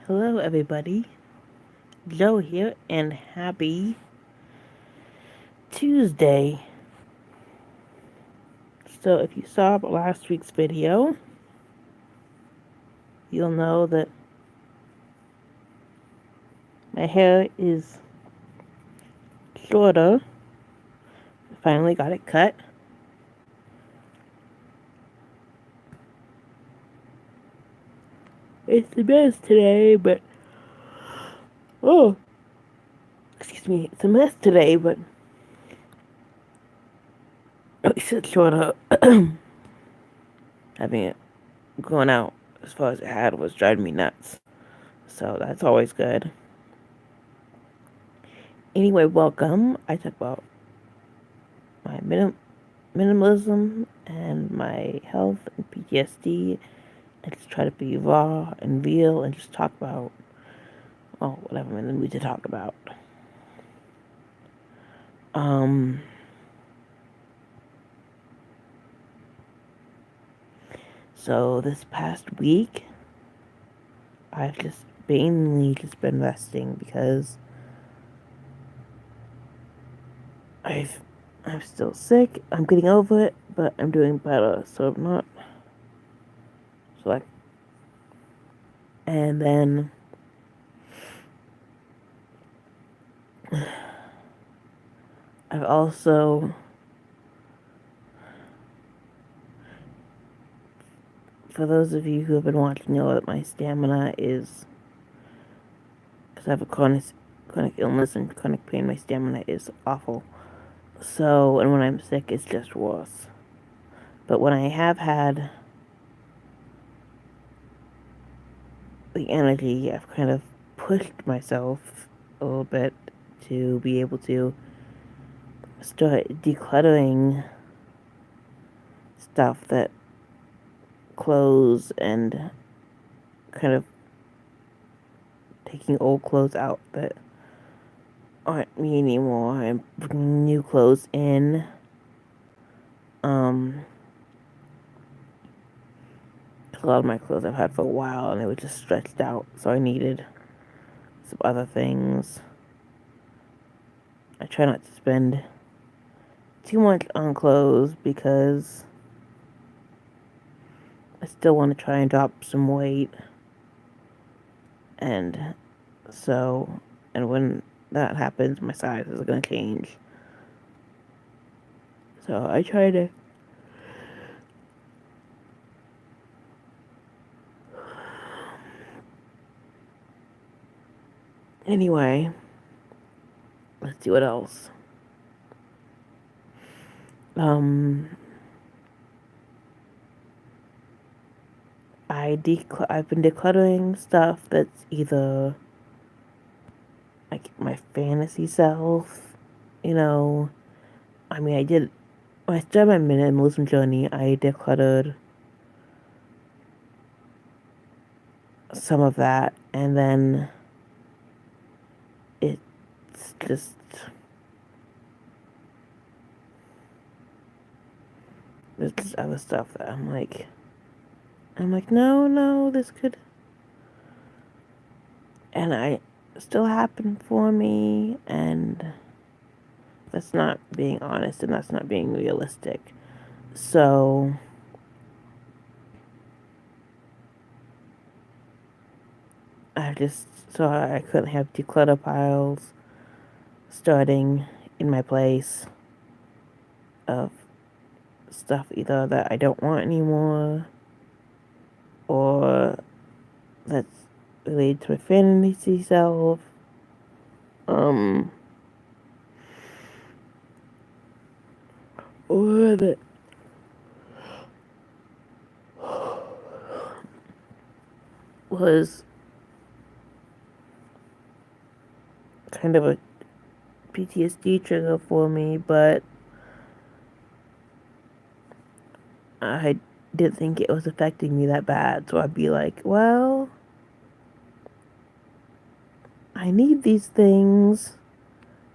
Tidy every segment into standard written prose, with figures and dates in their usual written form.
Hello, everybody. Joe here, and happy Tuesday. So, if you saw last week's video, you'll know that my hair is shorter. I finally got it cut. It's a mess today, but excuse me, it's a mess today, but it's shorter. Having it going out as far as it had was driving me nuts. So that's always good. Anyway, welcome. I talk about my minimalism and my health and PTSD, and just try to be raw and real and just talk about whatever I'm in the mood to talk about. So this past week I've just mainly just been resting because I'm still sick. I'm getting over it, but I'm doing better, so I'm not and then I've also, for those of you who have been watching, know that my stamina is, because I have a chronic illness and chronic pain, my stamina is awful. So, and when I'm sick, it's just worse. But when I have had the energy, I've kind of pushed myself a little bit to be able to start decluttering stuff, that clothes, and kind of taking old clothes out that aren't me anymore and bringing new clothes in. A lot of my clothes I've had for a while and they were just stretched out, so I needed some other things. I try not to spend too much on clothes because I still want to try and drop some weight. And so, and when that happens, my size is going to change. So I try to anyway, let's see what else. I've been decluttering stuff that's either like my fantasy self, I mean, when I started my minimalism journey, I decluttered some of that, and then it's just there's this other stuff that I'm like, no, this could, and I still happen for me, and that's not being honest, and that's not being realistic. So I couldn't have declutter piles starting in my place of stuff either that I don't want anymore or that's related to my fantasy self. Or that was kind of a PTSD trigger for me, but I didn't think it was affecting me that bad. So I'd be like, well, I need these things,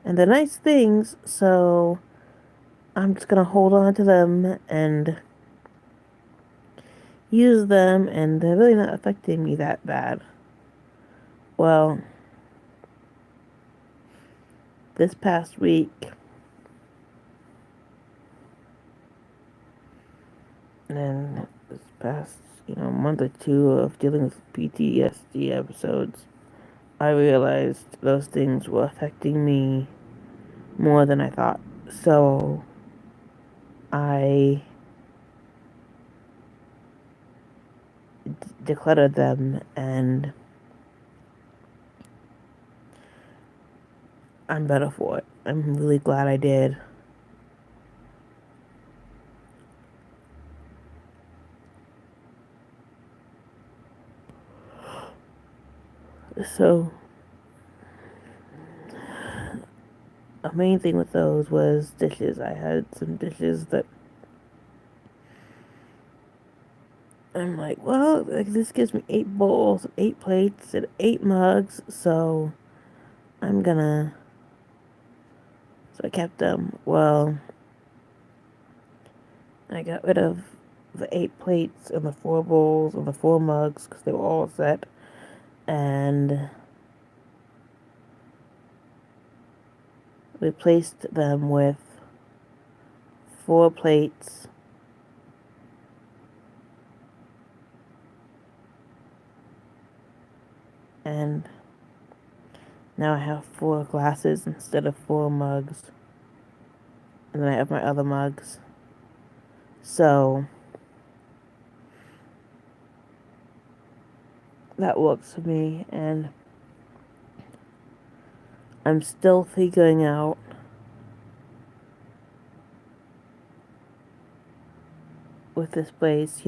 and they're nice things, so I'm just gonna hold on to them and use them, and they're really not affecting me that bad. Well, this past week, and this past, month or two of dealing with PTSD episodes, I realized those things were affecting me more than I thought. So I decluttered them, and I'm better for it. I'm really glad I did. So, a main thing with those was dishes. I had some dishes that I'm like, well, this gives me 8 bowls, 8 plates, and 8 mugs, so I'm gonna. So I kept them. Well, I got rid of the 8 plates and the 4 bowls and the 4 mugs because they were all set, and replaced them with 4 plates and now I have 4 glasses instead of 4 mugs. And then I have my other mugs. So that works for me, and I'm still figuring out with this place,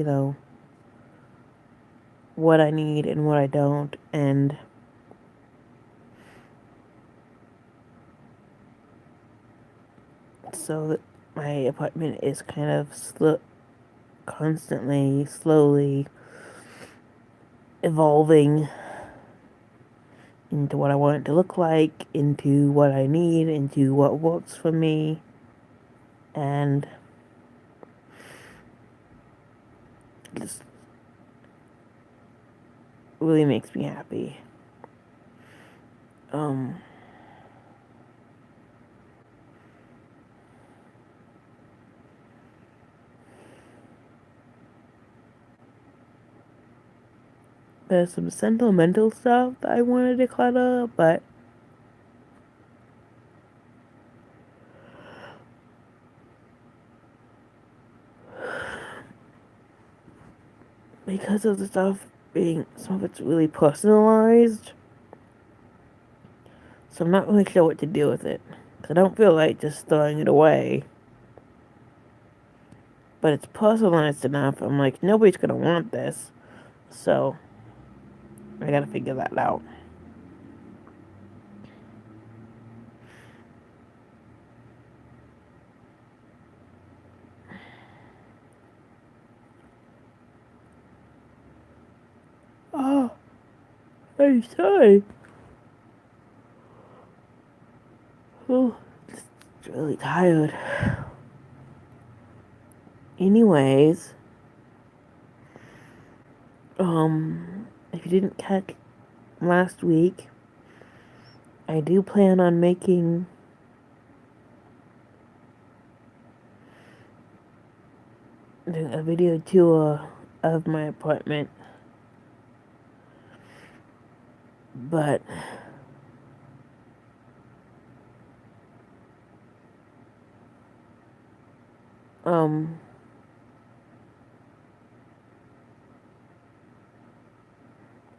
what I need and what I don't, and so that my apartment is kind of constantly, slowly evolving into what I want it to look like, into what I need, into what works for me, and just really makes me happy. Um, there's some sentimental stuff that I want to declutter, but because of the stuff being, some of it's really personalized, so I'm not really sure what to do with it. I don't feel like just throwing it away. But it's personalized enough. I'm like, nobody's gonna want this. So, I gotta figure that out. Oh, I'm sorry. Oh, just really tired. Anyways, if you didn't catch last week, I do plan on making a video tour of my apartment, but um,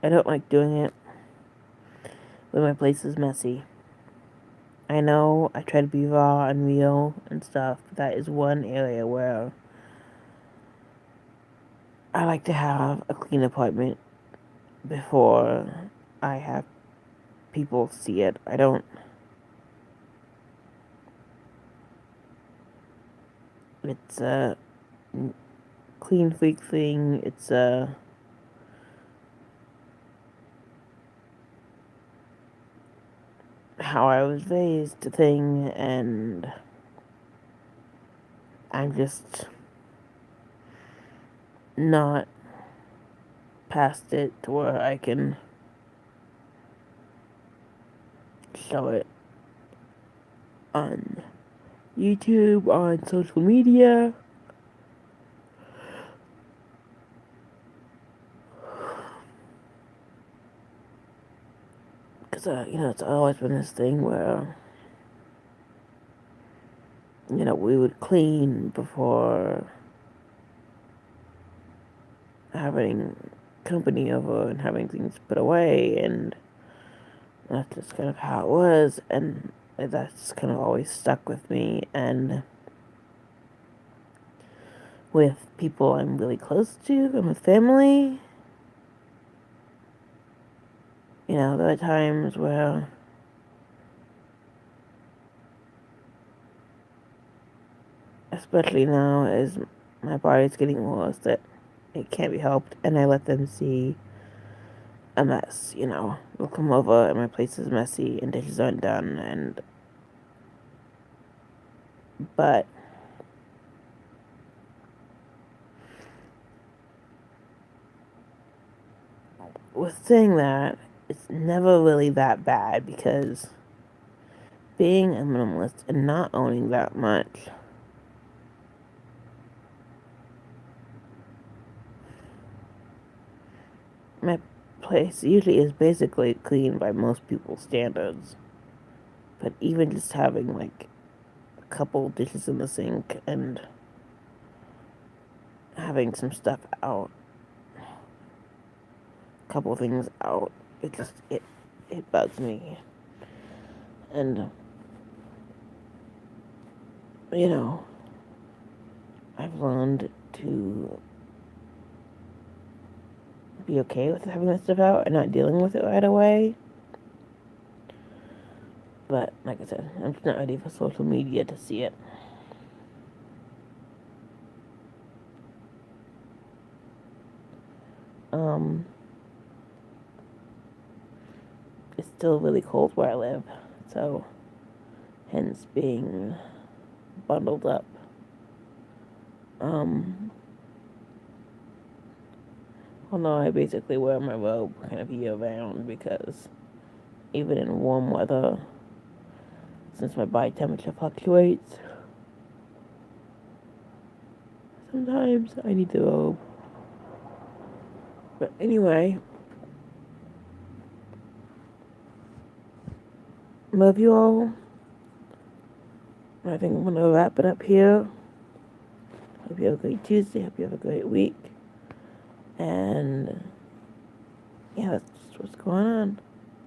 I don't like doing it when my place is messy. I know I try to be raw and real and stuff, but that is one area where I like to have a clean apartment before I have people see it. I don't. It's a clean freak thing. It's a how I was raised thing, and I'm just not past it to where I can show it on YouTube, on social media. Because, it's always been this thing where, we would clean before having company over and having things put away, and that's just kind of how it was, and that's kind of always stuck with me. And with people I'm really close to and with family, there are times where especially now as my body's getting worse, that it can't be helped, and I let them see a mess. They'll come over and my place is messy and dishes aren't done, but with saying that, it's never really that bad, because being a minimalist and not owning that much, my place usually is basically clean by most people's standards. But even just having like a couple dishes in the sink and having some stuff out, a couple things out, it bugs me. And I've learned to be okay with having that stuff out and not dealing with it right away. But like I said, I'm just not ready for social media to see it. It's still really cold where I live, so hence being bundled up. Well, no, I basically wear my robe kind of year round, because even in warm weather, since my body temperature fluctuates, sometimes I need the robe. But anyway, love you all. I think I'm going to wrap it up here. Hope you have a great Tuesday. Hope you have a great week. And yeah, that's just what's going on.